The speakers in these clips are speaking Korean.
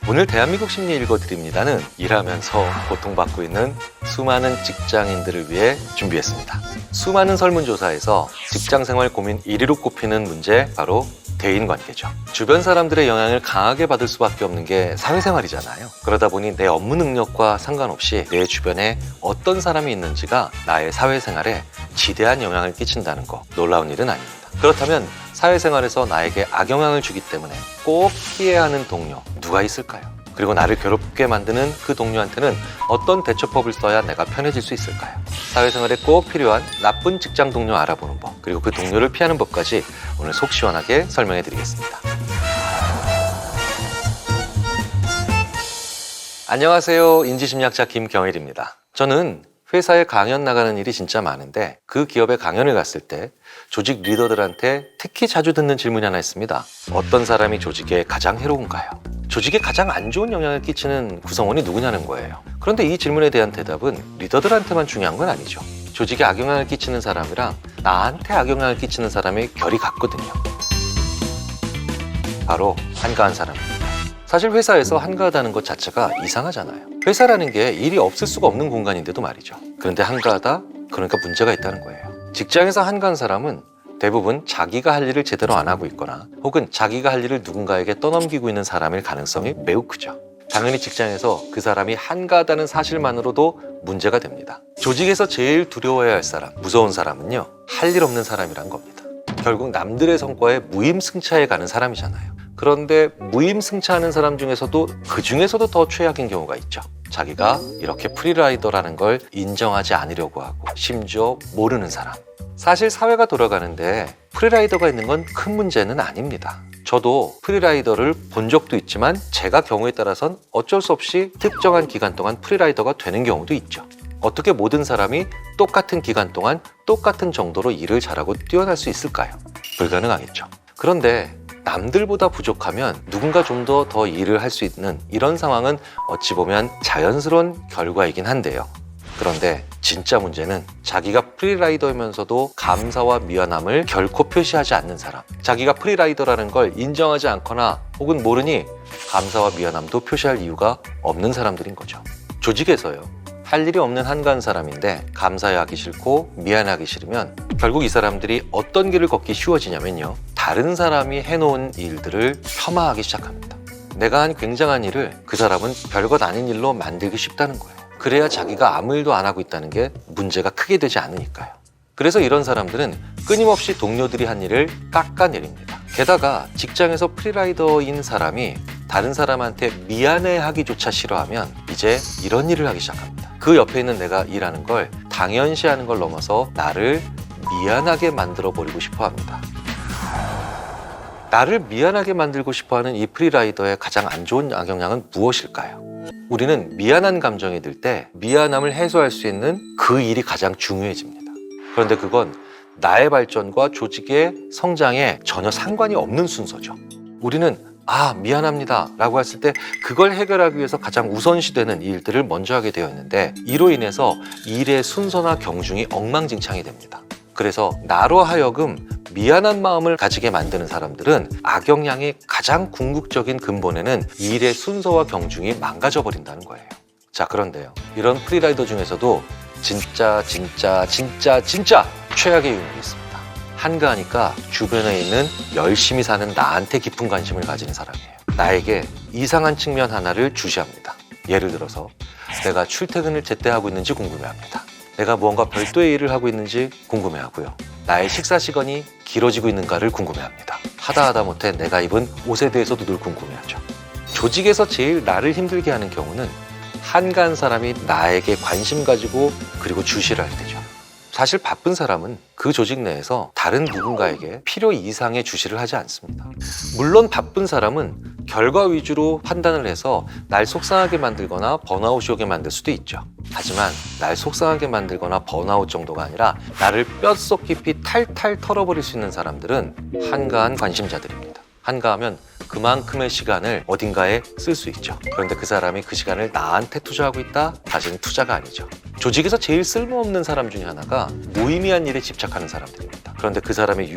오늘 대한민국 심리 읽어드립니다는 일하면서 고통받고 있는 수많은 직장인들을 위해 준비했습니다. 수많은 설문조사에서 직장생활 고민 1위로 꼽히는 문제, 바로 대인관계죠. 주변 사람들의 영향을 강하게 받을 수밖에 없는 게 사회생활이잖아요. 그러다 보니 내 업무 능력과 상관없이 내 주변에 어떤 사람이 있는지가 나의 사회생활에 지대한 영향을 끼친다는 거, 놀라운 일은 아닙니다. 그렇다면 사회생활에서 나에게 악영향을 주기 때문에 꼭 피해야 하는 동료, 누가 있을까요? 그리고 나를 괴롭게 만드는 그 동료한테는 어떤 대처법을 써야 내가 편해질 수 있을까요? 사회생활에 꼭 필요한 나쁜 직장 동료 알아보는 법, 그리고 그 동료를 피하는 법까지 오늘 속 시원하게 설명해 드리겠습니다. 안녕하세요. 인지심리학자 김경일입니다. 저는 회사에 강연 나가는 일이 진짜 많은데 그 기업에 강연을 갔을 때 조직 리더들한테 특히 자주 듣는 질문이 하나 있습니다. 어떤 사람이 조직에 가장 해로운가요? 조직에 가장 안 좋은 영향을 끼치는 구성원이 누구냐는 거예요. 그런데 이 질문에 대한 대답은 리더들한테만 중요한 건 아니죠. 조직에 악영향을 끼치는 사람이랑 나한테 악영향을 끼치는 사람의 결이 같거든요. 바로 한가한 사람입니다. 사실 회사에서 한가하다는 것 자체가 이상하잖아요. 회사라는 게 일이 없을 수가 없는 공간인데도 말이죠. 그런데 한가하다? 그러니까 문제가 있다는 거예요. 직장에서 한가한 사람은 대부분 자기가 할 일을 제대로 안 하고 있거나 혹은 자기가 할 일을 누군가에게 떠넘기고 있는 사람일 가능성이 매우 크죠. 당연히 직장에서 그 사람이 한가하다는 사실만으로도 문제가 됩니다. 조직에서 제일 두려워해야 할 사람, 무서운 사람은요, 할 일 없는 사람이란 겁니다. 결국 남들의 성과에 무임승차해 가는 사람이잖아요. 그런데 무임승차하는 사람 중에서도 그 중에서도 더 최악인 경우가 있죠. 자기가 이렇게 프리라이더라는 걸 인정하지 않으려고 하고 심지어 모르는 사람. 사실 사회가 돌아가는데 프리라이더가 있는 건 큰 문제는 아닙니다. 저도 프리라이더를 본 적도 있지만 제가 경우에 따라선 어쩔 수 없이 특정한 기간 동안 프리라이더가 되는 경우도 있죠. 어떻게 모든 사람이 똑같은 기간 동안 똑같은 정도로 일을 잘하고 뛰어날 수 있을까요? 불가능하겠죠. 그런데 남들보다 부족하면 누군가 좀 더 일을 할 수 있는 이런 상황은 어찌 보면 자연스러운 결과이긴 한데요. 그런데 진짜 문제는 자기가 프리라이더이면서도 감사와 미안함을 결코 표시하지 않는 사람, 자기가 프리라이더라는 걸 인정하지 않거나 혹은 모르니 감사와 미안함도 표시할 이유가 없는 사람들인 거죠. 조직에서요, 할 일이 없는 한가한 사람인데 감사하기 싫고 미안하기 싫으면 결국 이 사람들이 어떤 길을 걷기 쉬워지냐면요, 다른 사람이 해놓은 일들을 폄하하기 시작합니다. 내가 한 굉장한 일을 그 사람은 별것 아닌 일로 만들기 쉽다는 거예요. 그래야 자기가 아무 일도 안 하고 있다는 게 문제가 크게 되지 않으니까요. 그래서 이런 사람들은 끊임없이 동료들이 한 일을 깎아내립니다. 게다가 직장에서 프리라이더인 사람이 다른 사람한테 미안해하기조차 싫어하면 이제 이런 일을 하기 시작합니다. 그 옆에 있는 내가 일하는 걸 당연시하는 걸 넘어서 나를 미안하게 만들어버리고 싶어 합니다. 나를 미안하게 만들고 싶어하는 이 프리라이더의 가장 안 좋은 악영향은 무엇일까요? 우리는 미안한 감정이 들 때 미안함을 해소할 수 있는 그 일이 가장 중요해집니다. 그런데 그건 나의 발전과 조직의 성장에 전혀 상관이 없는 순서죠. 우리는 미안합니다 라고 했을 때 그걸 해결하기 위해서 가장 우선시되는 일들을 먼저 하게 되어 있는데, 이로 인해서 일의 순서나 경중이 엉망진창이 됩니다. 그래서 나로 하여금 미안한 마음을 가지게 만드는 사람들은 악영향의 가장 궁극적인 근본에는 일의 순서와 경중이 망가져 버린다는 거예요. 자, 그런데요, 이런 프리라이더 중에서도 진짜 최악의 유형이 있습니다. 한가하니까 주변에 있는 열심히 사는 나한테 깊은 관심을 가지는 사람이에요. 나에게 이상한 측면 하나를 주시합니다. 예를 들어서 내가 출퇴근을 제때 하고 있는지 궁금해합니다. 내가 무언가 별도의 일을 하고 있는지 궁금해하고요. 나의 식사 시간이 길어지고 있는가를 궁금해합니다. 하다 못해 내가 입은 옷에 대해서도 늘 궁금해하죠. 조직에서 제일 나를 힘들게 하는 경우는 한가한 사람이 나에게 관심 가지고 그리고 주시를 할 때죠. 사실 바쁜 사람은 그 조직 내에서 다른 누군가에게 필요 이상의 주시를 하지 않습니다. 물론 바쁜 사람은 결과 위주로 판단을 해서 날 속상하게 만들거나 번아웃이 오게 만들 수도 있죠. 하지만 날 속상하게 만들거나 번아웃 정도가 아니라 나를 뼛속 깊이 탈탈 털어버릴 수 있는 사람들은 한가한 관심자들입니다. 한가하면 그만큼의 시간을 어딘가에 쓸 수 있죠. 그런데 그 사람이 그 시간을 나한테 투자하고 있다? 사실은 투자가 아니죠. 조직에서 제일 쓸모없는 사람 중에 하나가 무의미한 일에 집착하는 사람들입니다. 그런데 그 사람의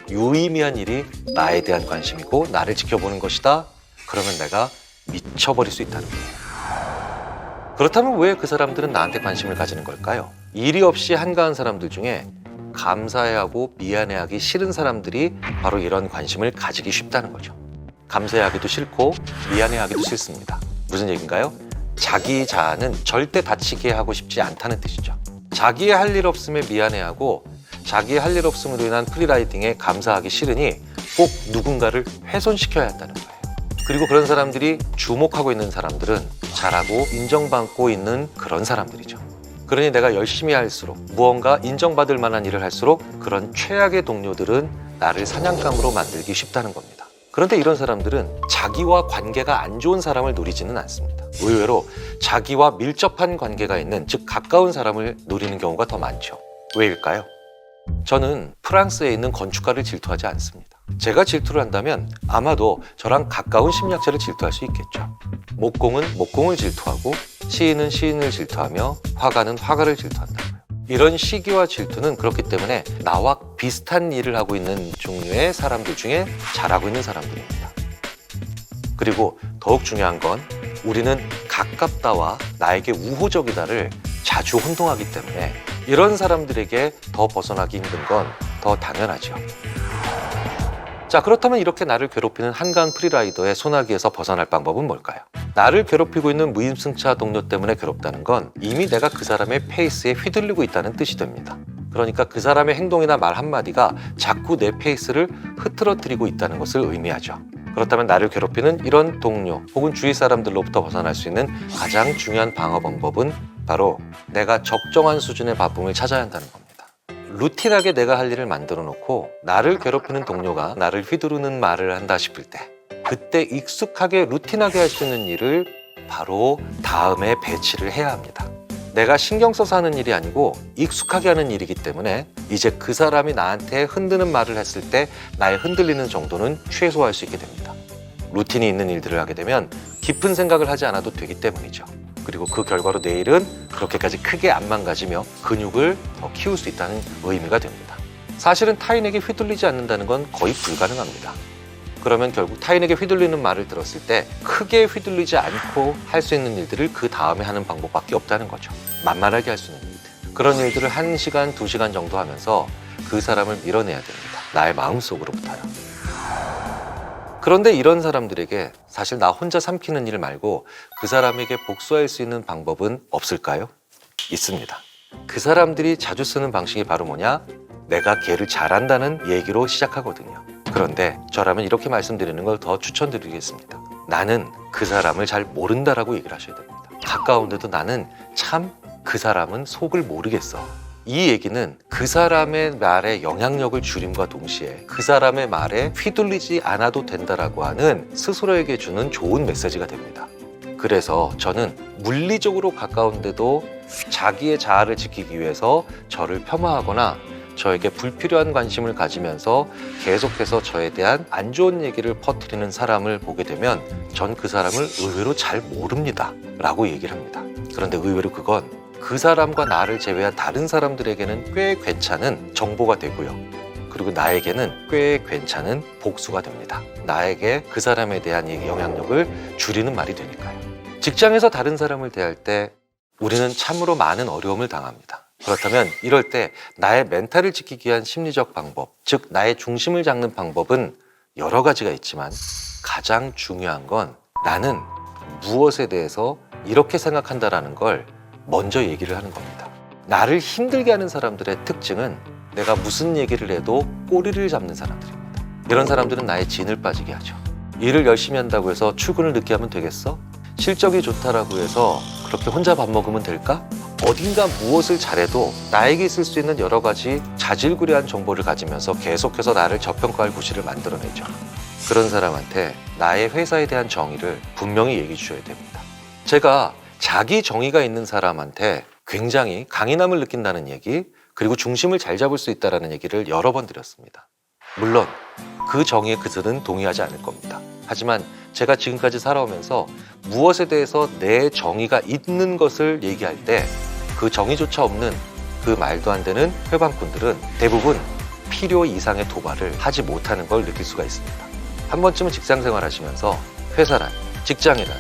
유의미한 일이 나에 대한 관심이고 나를 지켜보는 것이다? 그러면 내가 미쳐버릴 수 있다는 거예요. 그렇다면 왜 그 사람들은 나한테 관심을 가지는 걸까요? 일이 없이 한가한 사람들 중에 감사해하고 미안해하기 싫은 사람들이 바로 이런 관심을 가지기 쉽다는 거죠. 감사해하기도 싫고 미안해하기도 싫습니다. 무슨 얘기인가요? 자기 자아는 절대 다치게 하고 싶지 않다는 뜻이죠. 자기의 할 일 없음에 미안해하고 자기의 할 일 없음으로 인한 프리라이딩에 감사하기 싫으니 꼭 누군가를 훼손시켜야 한다는 거예요. 그리고 그런 사람들이 주목하고 있는 사람들은 잘하고 인정받고 있는 그런 사람들이죠. 그러니 내가 열심히 할수록 무언가 인정받을 만한 일을 할수록 그런 최악의 동료들은 나를 사냥감으로 만들기 쉽다는 겁니다. 그런데 이런 사람들은 자기와 관계가 안 좋은 사람을 노리지는 않습니다. 의외로 자기와 밀접한 관계가 있는, 즉 가까운 사람을 노리는 경우가 더 많죠. 왜일까요? 저는 프랑스에 있는 건축가를 질투하지 않습니다. 제가 질투를 한다면 아마도 저랑 가까운 심리학자를 질투할 수 있겠죠. 목공은 목공을 질투하고 시인은 시인을 질투하며 화가는 화가를 질투한다고요. 이런 시기와 질투는 그렇기 때문에 나와 비슷한 일을 하고 있는 종류의 사람들 중에 잘하고 있는 사람들입니다. 그리고 더욱 중요한 건 우리는 가깝다와 나에게 우호적이다를 자주 혼동하기 때문에 이런 사람들에게 더 벗어나기 힘든 건 더 당연하죠. 자, 그렇다면 이렇게 나를 괴롭히는 한가한 프리라이더의 소나기에서 벗어날 방법은 뭘까요? 나를 괴롭히고 있는 무임승차 동료 때문에 괴롭다는 건 이미 내가 그 사람의 페이스에 휘둘리고 있다는 뜻이 됩니다. 그러니까 그 사람의 행동이나 말 한마디가 자꾸 내 페이스를 흐트러뜨리고 있다는 것을 의미하죠. 그렇다면 나를 괴롭히는 이런 동료 혹은 주위 사람들로부터 벗어날 수 있는 가장 중요한 방어 방법은 바로 내가 적정한 수준의 바쁨을 찾아야 한다는 겁니다. 루틴하게 내가 할 일을 만들어 놓고 나를 괴롭히는 동료가 나를 휘두르는 말을 한다 싶을 때 그때 익숙하게 루틴하게 할 수 있는 일을 바로 다음에 배치를 해야 합니다. 내가 신경 써서 하는 일이 아니고 익숙하게 하는 일이기 때문에 이제 그 사람이 나한테 흔드는 말을 했을 때 나의 흔들리는 정도는 최소화할 수 있게 됩니다. 루틴이 있는 일들을 하게 되면 깊은 생각을 하지 않아도 되기 때문이죠. 그리고 그 결과로 내일은 그렇게까지 크게 안 망가지며 근육을 더 키울 수 있다는 의미가 됩니다. 사실은 타인에게 휘둘리지 않는다는 건 거의 불가능합니다. 그러면 결국 타인에게 휘둘리는 말을 들었을 때 크게 휘둘리지 않고 할 수 있는 일들을 그 다음에 하는 방법밖에 없다는 거죠. 만만하게 할 수 있는 일들. 그런 일들을 1시간, 2시간 정도 하면서 그 사람을 밀어내야 됩니다. 나의 마음속으로부터요. 그런데 이런 사람들에게 사실 나 혼자 삼키는 일 말고 그 사람에게 복수할 수 있는 방법은 없을까요? 있습니다. 그 사람들이 자주 쓰는 방식이 바로 뭐냐? 내가 걔를 잘한다는 얘기로 시작하거든요. 그런데 저라면 이렇게 말씀드리는 걸 더 추천드리겠습니다. 나는 그 사람을 잘 모른다라고 얘기를 하셔야 됩니다. 가까운데도 나는 참 그 사람은 속을 모르겠어. 이 얘기는 그 사람의 말에 영향력을 줄임과 동시에 그 사람의 말에 휘둘리지 않아도 된다라고 하는 스스로에게 주는 좋은 메시지가 됩니다. 그래서 저는 물리적으로 가까운데도 자기의 자아를 지키기 위해서 저를 폄하하거나 저에게 불필요한 관심을 가지면서 계속해서 저에 대한 안 좋은 얘기를 퍼뜨리는 사람을 보게 되면 전 그 사람을 의외로 잘 모릅니다 라고 얘기를 합니다. 그런데 의외로 그건 그 사람과 나를 제외한 다른 사람들에게는 꽤 괜찮은 정보가 되고요. 그리고 나에게는 꽤 괜찮은 복수가 됩니다. 나에게 그 사람에 대한 영향력을 줄이는 말이 되니까요. 직장에서 다른 사람을 대할 때 우리는 참으로 많은 어려움을 당합니다. 그렇다면 이럴 때 나의 멘탈을 지키기 위한 심리적 방법, 즉 나의 중심을 잡는 방법은 여러 가지가 있지만 가장 중요한 건 나는 무엇에 대해서 이렇게 생각한다라는 걸 먼저 얘기를 하는 겁니다. 나를 힘들게 하는 사람들의 특징은 내가 무슨 얘기를 해도 꼬리를 잡는 사람들입니다. 이런 사람들은 나의 진을 빠지게 하죠. 일을 열심히 한다고 해서 출근을 늦게 하면 되겠어? 실적이 좋다라고 해서 그렇게 혼자 밥 먹으면 될까? 어딘가 무엇을 잘해도 나에게 있을 수 있는 여러 가지 자질구레한 정보를 가지면서 계속해서 나를 저평가할 구실을 만들어내죠. 그런 사람한테 나의 회사에 대한 정의를 분명히 얘기해 주셔야 됩니다. 제가 자기 정의가 있는 사람한테 굉장히 강인함을 느낀다는 얘기, 그리고 중심을 잘 잡을 수 있다는 얘기를 여러 번 드렸습니다. 물론 그 정의에 그들은 동의하지 않을 겁니다. 하지만 제가 지금까지 살아오면서 무엇에 대해서 내 정의가 있는 것을 얘기할 때 그 정의조차 없는 그 말도 안 되는 회방꾼들은 대부분 필요 이상의 도발을 하지 못하는 걸 느낄 수가 있습니다. 한 번쯤은 직장 생활 하시면서 회사란 직장이란,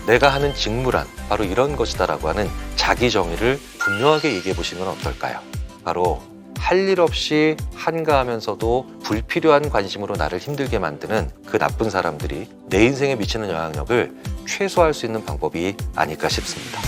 내가 하는 직무란 바로 이런 것이다라고 하는 자기 정의를 분명하게 얘기해 보시는 건 어떨까요? 바로 할 일 없이 한가하면서도 불필요한 관심으로 나를 힘들게 만드는 그 나쁜 사람들이 내 인생에 미치는 영향력을 최소화할 수 있는 방법이 아닐까 싶습니다.